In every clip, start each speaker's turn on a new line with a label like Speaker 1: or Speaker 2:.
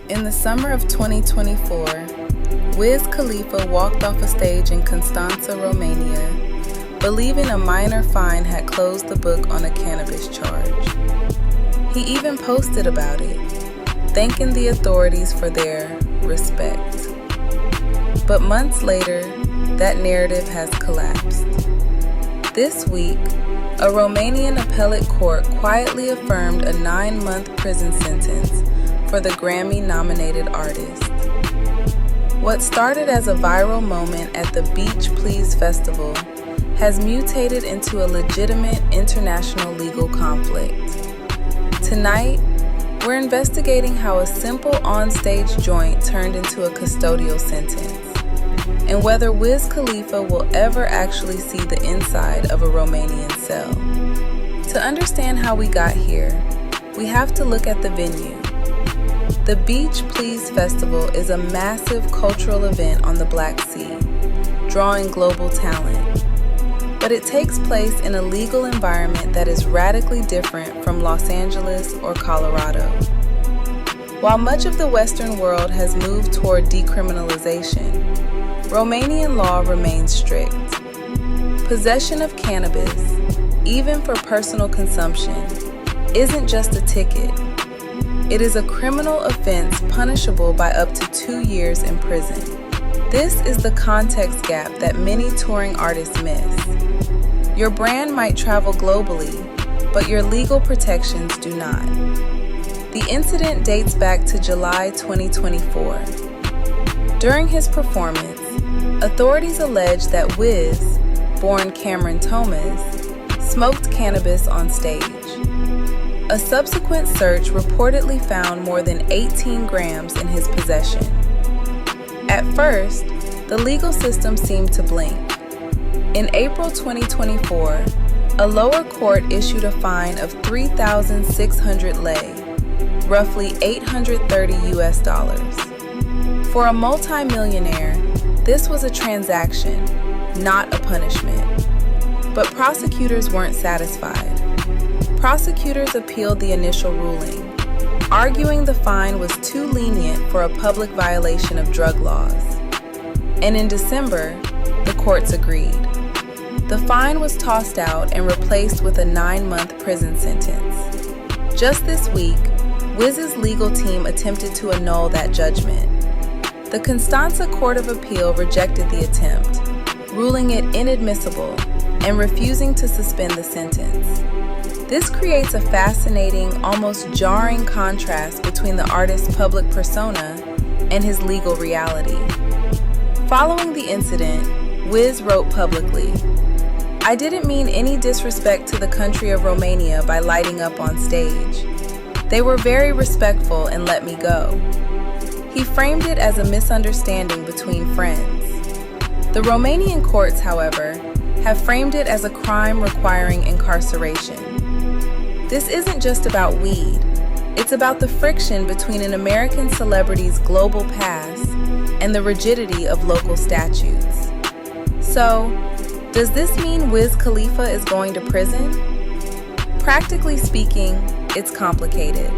Speaker 1: In the summer of 2024, Wiz Khalifa walked off a stage in Constanța, Romania, believing a minor fine had closed the book on a cannabis charge. He even posted about it, thanking the authorities for their respect. But months later, that narrative has collapsed. This week, a Romanian appellate court quietly affirmed a 9-month prison sentence for the Grammy-nominated artist. What started as a viral moment at the Beach Please Festival has mutated into a legitimate international legal conflict. Tonight, we're investigating how a simple on-stage joint turned into a custodial sentence, and whether Wiz Khalifa will ever actually see the inside of a Romanian cell. To understand how we got here, we have to look at the venue. The Beach Please Festival is a massive cultural event on the Black Sea, drawing global talent. But it takes place in a legal environment that is radically different from Los Angeles or Colorado. While much of the Western world has moved toward decriminalization, Romanian law remains strict. Possession of cannabis, even for personal consumption, isn't just a ticket. It is a criminal offense punishable by up to 2 years in prison. This is the context gap that many touring artists miss. Your brand might travel globally, but your legal protections do not. The incident dates back to July 2024. During his performance, authorities allege that Wiz, born Cameron Thomas, smoked cannabis on stage. A subsequent search reportedly found more than 18 grams in his possession. At first, the legal system seemed to blink. In April 2024, a lower court issued a fine of 3,600 lei, roughly $830 US. For a multi-millionaire, this was a transaction, not a punishment. But prosecutors weren't satisfied. Prosecutors appealed the initial ruling, arguing the fine was too lenient for a public violation of drug laws. And in December, the courts agreed. The fine was tossed out and replaced with a 9-month prison sentence. Just this week, Wiz's legal team attempted to annul that judgment. The Constanța Court of Appeal rejected the attempt, ruling it inadmissible and refusing to suspend the sentence. This creates a fascinating, almost jarring contrast between the artist's public persona and his legal reality. Following the incident, Wiz wrote publicly, "I didn't mean any disrespect to the country of Romania by lighting up on stage. They were very respectful and let me go." He framed it as a misunderstanding between friends. The Romanian courts, however, have framed it as a crime requiring incarceration. This isn't just about weed. It's about the friction between an American celebrity's global past and the rigidity of local statutes. So, does this mean Wiz Khalifa is going to prison? Practically speaking, it's complicated.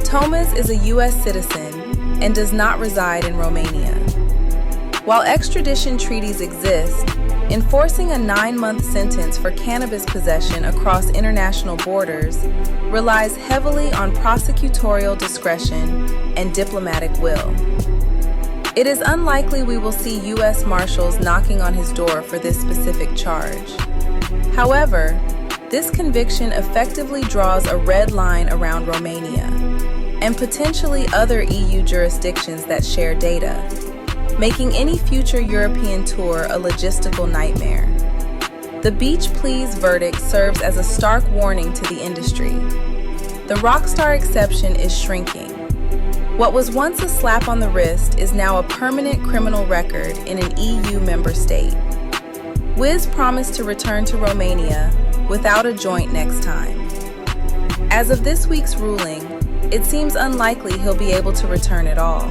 Speaker 1: Thomas is a U.S. citizen and does not reside in Romania. While extradition treaties exist, enforcing a 9-month sentence for cannabis possession across international borders relies heavily on prosecutorial discretion and diplomatic will. It is unlikely we will see U.S. Marshals knocking on his door for this specific charge. However, this conviction effectively draws a red line around Romania and potentially other EU jurisdictions that share data, making any future European tour a logistical nightmare. The Beach Please verdict serves as a stark warning to the industry. The rockstar exception is shrinking. What was once a slap on the wrist is now a permanent criminal record in an EU member state. Wiz promised to return to Romania without a joint next time. As of this week's ruling, it seems unlikely he'll be able to return at all.